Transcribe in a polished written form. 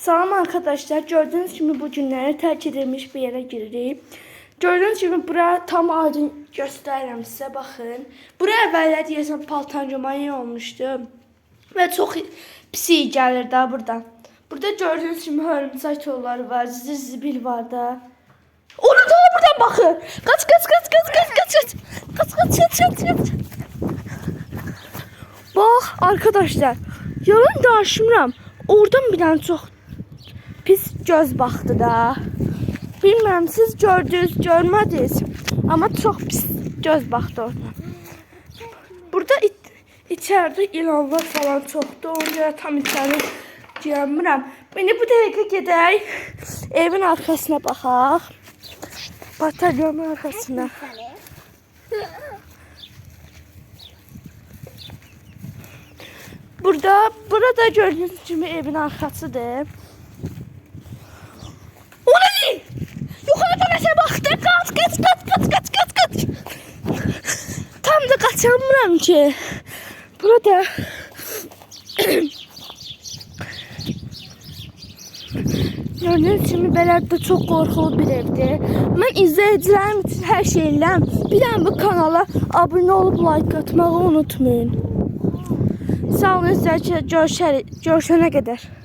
Salam arkadaşlar. Gördüğünüz gibi bu günləri terk edilmiş bir yere giririk. Gördüğünüz gibi bura tam aydın göstərirəm sizə, baxın. Bura əvvəllər deyəsən paltancomanya olmuşdu. Və çox pis iyi gəlir də buradan. Burada gördüğünüz gibi hörümçək yolları var, zibil var da. Onu da buradan baxın. Kaç. Bax arkadaşlar, yalan danışmıram. Oradan bir dənə çox pis göz baxdı da. Bilmem siz gördünüz, görmədiniz. Amma çox pis göz baxdı oradan. Burada içeride ilanlar falan çoxdur. Ona görə tam içeri girəmirəm. Beni bu dəqiqə gedək. Evin arkasına baxaq. Bataryonun arkasına. Burada gördüğünüz gibi evin arkasıdır. O ne? Yukarıda nəsə baxdı. Kaç. Tam da kaçamıram ki. Burada gördüğünüz gibi belirli çok korkulu bir evdir. Ben izleyicilerim için her şeyle bir tane bu kanala abone olup like atmayı unutmayın. Sağ olun, görüşene kadar.